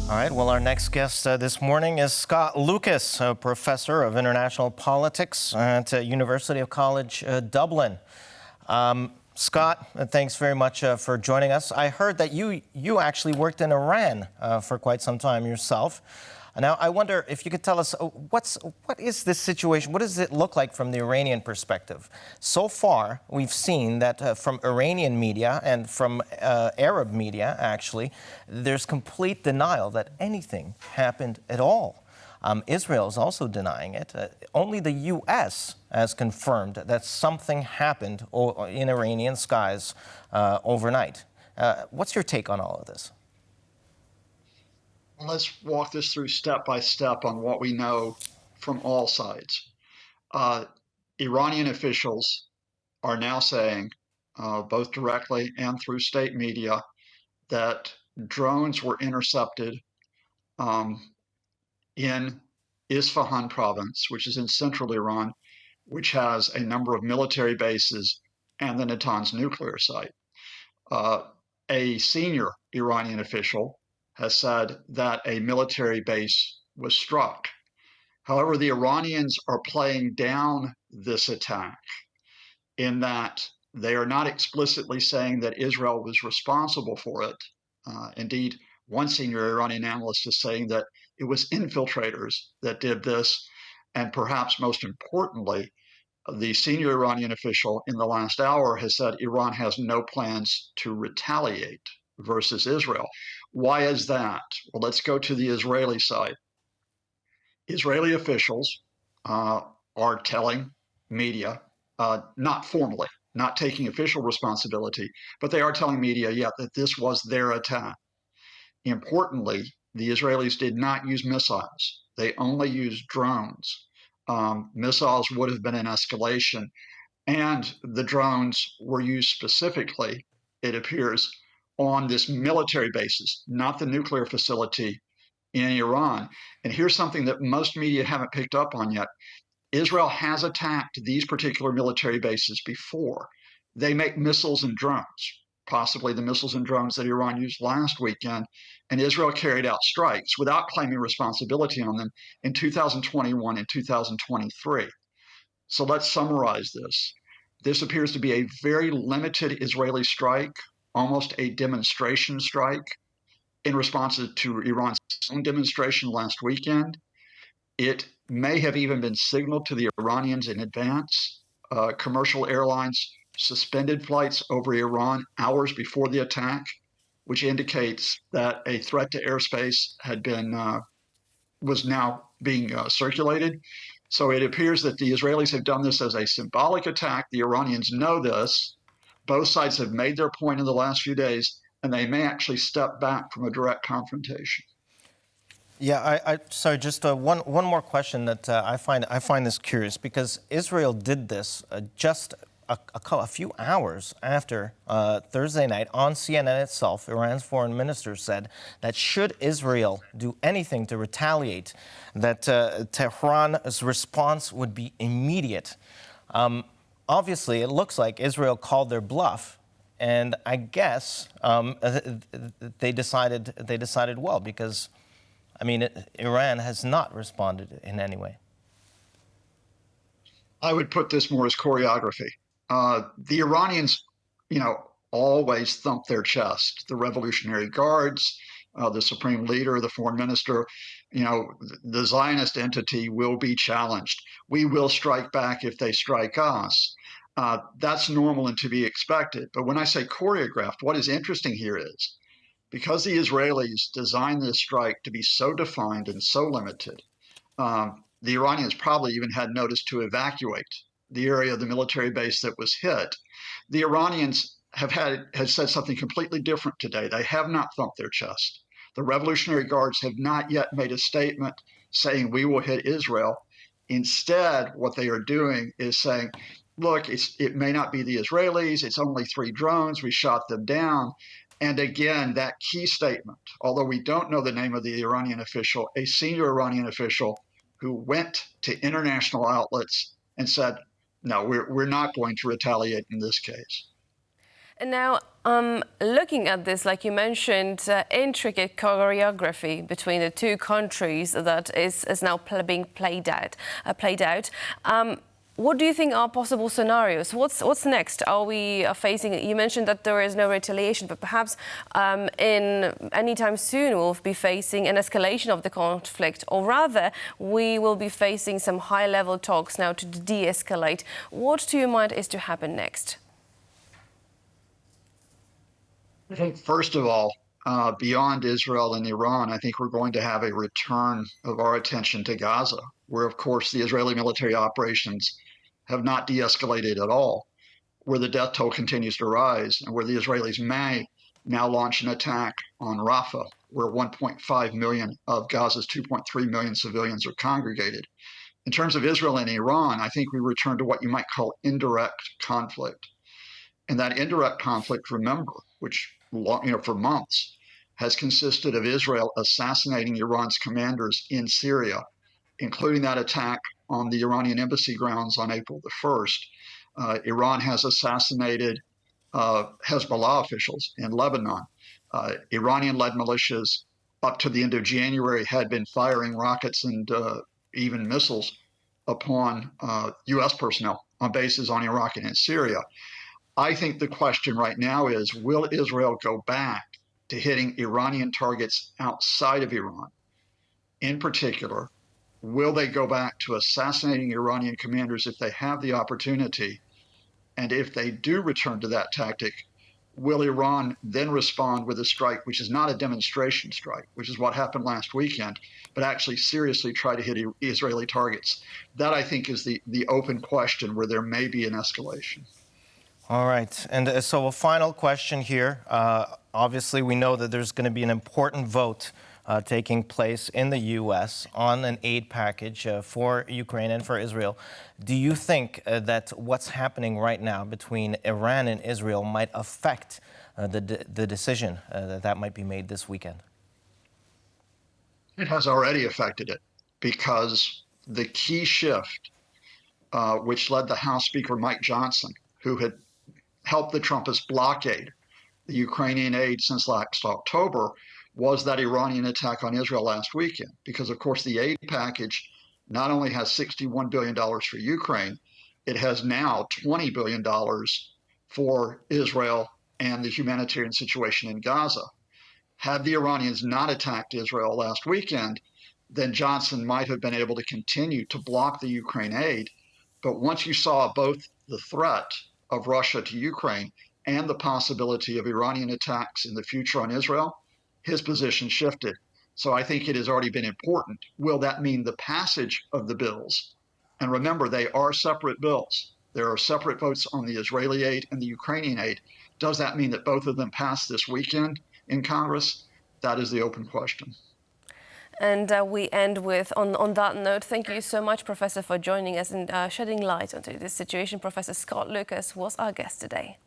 All right, well, our next guest this morning is Scott Lucas, a professor of international politics at University College Dublin. Scott, thanks very much for joining us. I heard that you actually worked in Iran for quite some time yourself. Now, I wonder if you could tell us what is this situation? What does it look like from the Iranian perspective? So far, we've seen that from Iranian media and from Arab media, actually, there's complete denial that anything happened at all. Israel is also denying it. Only the U.S. has confirmed that something happened in Iranian skies overnight. What's your take on all of this? Let's walk this through step by step on what we know from all sides. Iranian officials are now saying, both directly and through state media, that drones were intercepted in Isfahan province, which is in central Iran, which has a number of military bases and the Natanz nuclear site. A senior Iranian official has said that a military base was struck. However, the Iranians are playing down this attack in that they are not explicitly saying that Israel was responsible for it. Indeed, one senior Iranian analyst is saying that it was infiltrators that did this. And perhaps most importantly, the senior Iranian official in the last hour has said Iran has no plans to retaliate versus Israel. Why is that? Well, let's go to the Israeli side. Israeli officials are telling media, not formally, not taking official responsibility, but they are telling media, that this was their attack. Importantly, the Israelis did not use missiles. They only used drones. Missiles would have been an escalation, and the drones were used specifically, it appears, on this military basis, not the nuclear facility in Iran. And here's something that most media haven't picked up on yet. Israel has attacked these particular military bases before. They make missiles and drones, possibly the missiles and drones that Iran used last weekend, and Israel carried out strikes without claiming responsibility on them in 2021 and 2023. So let's summarize this. This appears to be a very limited Israeli strike, almost a demonstration strike in response to Iran's own demonstration last weekend. It may have even been signaled to the Iranians in advance. Commercial airlines suspended flights over Iran hours before the attack, which indicates that a threat to airspace had been was now being circulated. So it appears that the Israelis have done this as a symbolic attack. The Iranians know this. Both sides have made their point in the last few days, and they may actually step back from a direct confrontation. Yeah, sorry, just one more question that I find this curious, because Israel did this just a few hours after Thursday night on CNN itself. Iran's foreign minister said that should Israel do anything to retaliate, that Tehran's response would be immediate. Obviously, it looks like Israel called their bluff, and I guess they decided well, because, I mean, Iran has not responded in any way. I would put this more as choreography. The Iranians, always thump their chest. The Revolutionary Guards, the supreme leader, the foreign minister, the Zionist entity will be challenged. We will strike back if they strike us. That's normal and to be expected. But when I say choreographed, what is interesting here is because the Israelis designed this strike to be so defined and so limited, the Iranians probably even had notice to evacuate the area of the military base that was hit. The Iranians have said something completely different today. They have not thumped their chest. The Revolutionary Guards have not yet made a statement saying we will hit Israel. Instead, what they are doing is saying, look, it may not be the Israelis. It's only 3 drones. We shot them down. And again, that key statement, although we don't know the name of the Iranian official, a senior Iranian official who went to international outlets and said, no, we're not going to retaliate in this case. Now, looking at this, like you mentioned, intricate choreography between the two countries that is now being played out. What do you think are possible scenarios? What's next? Are we facing? You mentioned that there is no retaliation, but perhaps in anytime soon we'll be facing an escalation of the conflict, or rather, we will be facing some high-level talks now to de-escalate. What, to your mind, is to happen next? I think, first of all, beyond Israel and Iran, I think we're going to have a return of our attention to Gaza, where, of course, the Israeli military operations have not de-escalated at all, where the death toll continues to rise, and where the Israelis may now launch an attack on Rafah, where 1.5 million of Gaza's 2.3 million civilians are congregated. In terms of Israel and Iran, I think we return to what you might call indirect conflict. And that indirect conflict, remember, which for months has consisted of Israel assassinating Iran's commanders in Syria, including that attack on the Iranian embassy grounds on April the 1st. Iran has assassinated Hezbollah officials in Lebanon. Iranian-led militias up to the end of January had been firing rockets and even missiles upon U.S. personnel on bases on Iraq and in Syria. I think the question right now is, will Israel go back to hitting Iranian targets outside of Iran? In particular, will they go back to assassinating Iranian commanders if they have the opportunity? And if they do return to that tactic, will Iran then respond with a strike, which is not a demonstration strike, which is what happened last weekend, but actually seriously try to hit Israeli targets? That, I think, is the open question where there may be an escalation. All right. And so a final question here. Obviously, we know that there's going to be an important vote taking place in the U.S. on an aid package for Ukraine and for Israel. Do you think that what's happening right now between Iran and Israel might affect the decision that might be made this weekend? It has already affected it, because the key shift, which led the House Speaker Mike Johnson, who had helped the Trumpists blockade the Ukrainian aid since last October, was that Iranian attack on Israel last weekend. Because, of course, the aid package not only has $61 billion for Ukraine, it has now $20 billion for Israel and the humanitarian situation in Gaza. Had the Iranians not attacked Israel last weekend, then Johnson might have been able to continue to block the Ukraine aid. But once you saw both the threat of Russia to Ukraine and the possibility of Iranian attacks in the future on Israel, his position shifted. So I think it has already been important. Will that mean the passage of the bills? And remember, they are separate bills. There are separate votes on the Israeli aid and the Ukrainian aid. Does that mean that both of them pass this weekend in Congress? That is the open question. And we end with, on that note, thank you so much, Professor, for joining us and shedding light onto this situation. Professor Scott Lucas was our guest today.